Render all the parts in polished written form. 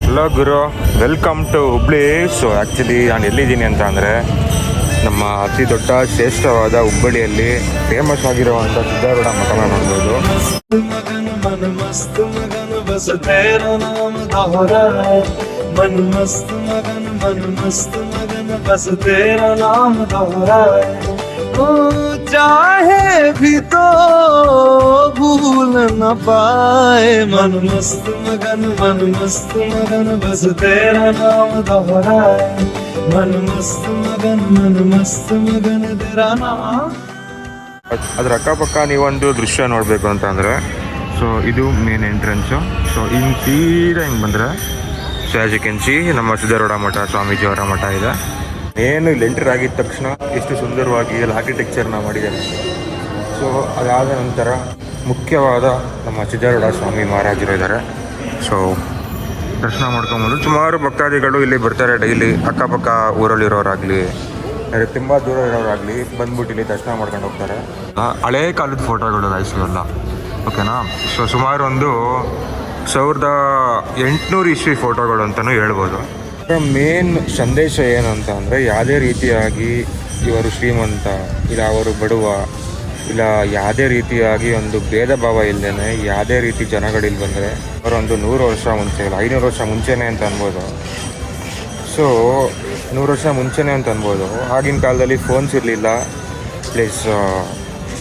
Hello ಗುರು, welcome to Hubli. So actually ನಾನು ಎಲ್ಲಿದ್ದೀನಿ ಅಂತ ಅಂದರೆ ನಮ್ಮ ಅತಿ ದೊಡ್ಡ ಶ್ರೇಷ್ಠವಾದ ಹುಬ್ಬಳ್ಳಿಯಲ್ಲಿ ಫೇಮಸ್ ಆಗಿರುವಂಥ ಸಿದ್ಧಾರೂಢ ಮಠನ ನೋಡ್ಬೋದು. चाहे भी तो भूल न पाए मन मस्त मगन बस तेरा नाम दोहराए मन मस्त मगन तेरा नाम. ಅದ್ರ ಅಕ್ಕಪಕ್ಕ ನೀವೊಂದು ದೃಶ್ಯ ನೋಡಬೇಕು ಅಂತಂದರೆ ಸೊ ಇದು ಮೇನ್ ಎಂಟ್ರೆನ್ಸು. ಸೊ ಹಿಂಗೆ ಸೀದಾ ಹಿಂಗೆ ಬಂದರೆ so as you can see ನಮ್ಮ ಸಿದ್ಧಾರೂಢ ಮಠ ಸ್ವಾಮೀಜಿಯವರ ಮಠ ಇದೆ. ಏನು ಇಲ್ಲಿ ಎಂಟ್ರ್ ಆಗಿದ ತಕ್ಷಣ ಎಷ್ಟು ಸುಂದರವಾಗಿ ಇಲ್ಲಿ ಆರ್ಕಿಟೆಕ್ಚರ್ನ ಮಾಡಿದ್ದಾರೆ. ಸೊ ಅದಾದ ನಂತರ ಮುಖ್ಯವಾದ ನಮ್ಮ ಸಿದ್ಧಾರೂಢ ಸ್ವಾಮಿ ಮಹಾರಾಜರು ಇದ್ದಾರೆ. ಸೊ ದರ್ಶನ ಮಾಡ್ಕೊಂಬೋದು ಸುಮಾರು ಭಕ್ತಾದಿಗಳು ಇಲ್ಲಿ ಬರ್ತಾರೆ ಡೈಲಿ. ಅಕ್ಕಪಕ್ಕ ಊರಲ್ಲಿರೋರಾಗಲಿ ತುಂಬ ದೂರ ಇರೋರಾಗಲಿ ಬಂದ್ಬಿಟ್ಟು ಇಲ್ಲಿ ದರ್ಶನ ಮಾಡ್ಕೊಂಡು ಹೋಗ್ತಾರೆ. ಹಳೇ ಕಾಲದ ಫೋಟೋಗಳು ಎಲ್ಲ ಓಕೆನಾ. ಸೊ ಸುಮಾರು ಒಂದು 1800 ಇಸ್ವಿ ಫೋಟೋಗಳು ಅಂತಲೂ ಹೇಳ್ಬೋದು. ಮೇನ್ ಸಂದೇಶ ಏನು ಅಂತ ಅಂದರೆ ಯಾವುದೇ ರೀತಿಯಾಗಿ ಇವರು ಶ್ರೀಮಂತ ಇಲ್ಲ ಅವರು ಬಡವ ಇಲ್ಲ ಯಾವುದೇ ರೀತಿಯಾಗಿ ಒಂದು ಭೇದ ಭಾವ ಇಲ್ಲದೇ ಯಾವುದೇ ರೀತಿ ಜನಗಳಿಲ್ಲಿ ಬಂದರೆ ಅವರೊಂದು 100 ವರ್ಷ ಮುಂಚೆ ಇಲ್ಲ 500 ವರ್ಷ ಮುಂಚೆನೇ ಅಂತ ಅನ್ಬೋದು. ಸೊ 100 ವರ್ಷ ಮುಂಚೆನೇ ಅಂತ ಅನ್ಬೋದು. ಆಗಿನ ಕಾಲದಲ್ಲಿ ಫೋನ್ಸ್ ಇರಲಿಲ್ಲ, ಪ್ಲಸ್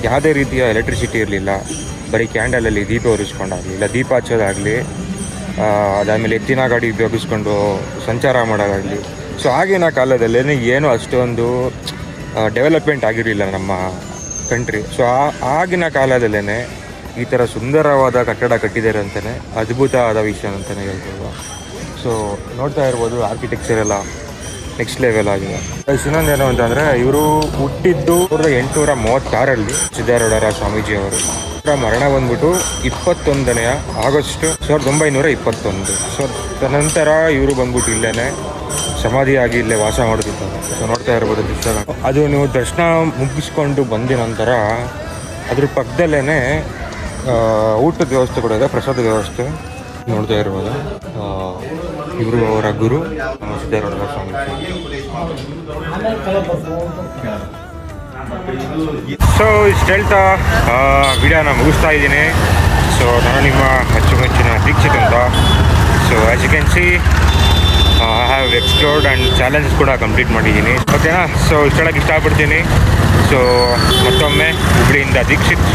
ಯಾವುದೇ ರೀತಿಯ ಎಲೆಕ್ಟ್ರಿಸಿಟಿ ಇರಲಿಲ್ಲ. ಬರೀ ಕ್ಯಾಂಡಲಲ್ಲಿ ದೀಪ ಉರಿಸ್ಕೊಂಡಾಗಲಿ ಇಲ್ಲ ದೀಪ ಹಚ್ಚೋದಾಗಲಿ, ಅದಾದಮೇಲೆ ಎತ್ತಿನ ಗಾಡಿ ಉಪಯೋಗಿಸ್ಕೊಂಡು ಸಂಚಾರ ಮಾಡೋದಾಗಲಿ. ಸೊ ಆಗಿನ ಕಾಲದಲ್ಲೇ ಏನು ಅಷ್ಟೊಂದು ಡೆವಲಪ್ಮೆಂಟ್ ಆಗಿರಲಿಲ್ಲ ನಮ್ಮ ಕಂಟ್ರಿ. ಸೊ ಆಗಿನ ಕಾಲದಲ್ಲೇ ಈ ಥರ ಸುಂದರವಾದ ಕಟ್ಟಡ ಕಟ್ಟಿದ್ದಾರೆ ಅಂತಲೇ ಅದ್ಭುತ ಆದ ವಿಷಯ ಅಂತಲೇ ಹೇಳ್ಬೋದು. ಸೊ ನೋಡ್ತಾ ಇರ್ಬೋದು ಆರ್ಕಿಟೆಕ್ಚರ್ ಎಲ್ಲ ನೆಕ್ಸ್ಟ್ ಲೆವೆಲ್ ಆಗಿದೆ. ಇನ್ನೊಂದೇನು ಅಂತಂದರೆ ಇವರು ಹುಟ್ಟಿದ್ದು 1836 ಸಿದ್ಧಾರೂಢ ಸ್ವಾಮೀಜಿಯವರು. ಮರಣ ಬಂದ್ಬಿಟ್ಟು 21 ಆಗಸ್ಟ್ 1921. ಸೊ ತದನಂತರ ಇವರು ಬಂದ್ಬಿಟ್ಟು ಇಲ್ಲೇ ಸಮಾಧಿಯಾಗಿ ಇಲ್ಲೇ ವಾಸ ಮಾಡುತ್ತಿದ್ದಾರೆ. ಸೊ ನೋಡ್ತಾ ಇರ್ಬೋದು ದೃಶ್ಯ. ಅದು ನೀವು ದರ್ಶನ ಮುಗಿಸ್ಕೊಂಡು ಬಂದ ನಂತರ ಅದ್ರ ಪಕ್ಕದಲ್ಲೇ ಊಟದ ವ್ಯವಸ್ಥೆ ಕೂಡ ಇದೆ, ಪ್ರಸಾದ ವ್ಯವಸ್ಥೆ ನೋಡ್ತಾ ಇರ್ಬೋದು. ಇವರು ಅವರ ಗುರು ನಮ್ಮ ಸಿದ್ಧಾರೂಢ ಸ್ವಾಮೀಜಿ. ಸೊ ಇಷ್ಟು ಹೇಳ್ತಾ ವಿಡಿಯೋನ ಮುಗಿಸ್ತಾ ಇದ್ದೀನಿ. ಸೊ ನಾನು ನಿಮ್ಮ ಅಚ್ಚುಮೆಚ್ಚಿನ ದೀಕ್ಷಿತ್ ಅಂತ. So as you can see I have explored and challenges ಕೂಡ ಕಂಪ್ಲೀಟ್ ಮಾಡಿದ್ದೀನಿ. ಓಕೆನಾ. ಸೊ ಇಷ್ಟು ಹೇಳೋಕ್ಕೆ ಇಷ್ಟಪಡ್ತೀನಿ. ಸೊ ಮತ್ತೊಮ್ಮೆ ಹುಬ್ಳಿಯಿಂದ ದೀಕ್ಷಿತ್.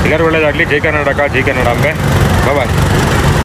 ಎಲ್ಲರೂ ಒಳ್ಳೆಯದಾಗಲಿ. ಜೈ ಕರ್ನಾಟಕ, ಜೈ ಕನ್ನಡಾಂಬೆ. ಬಾಯ್.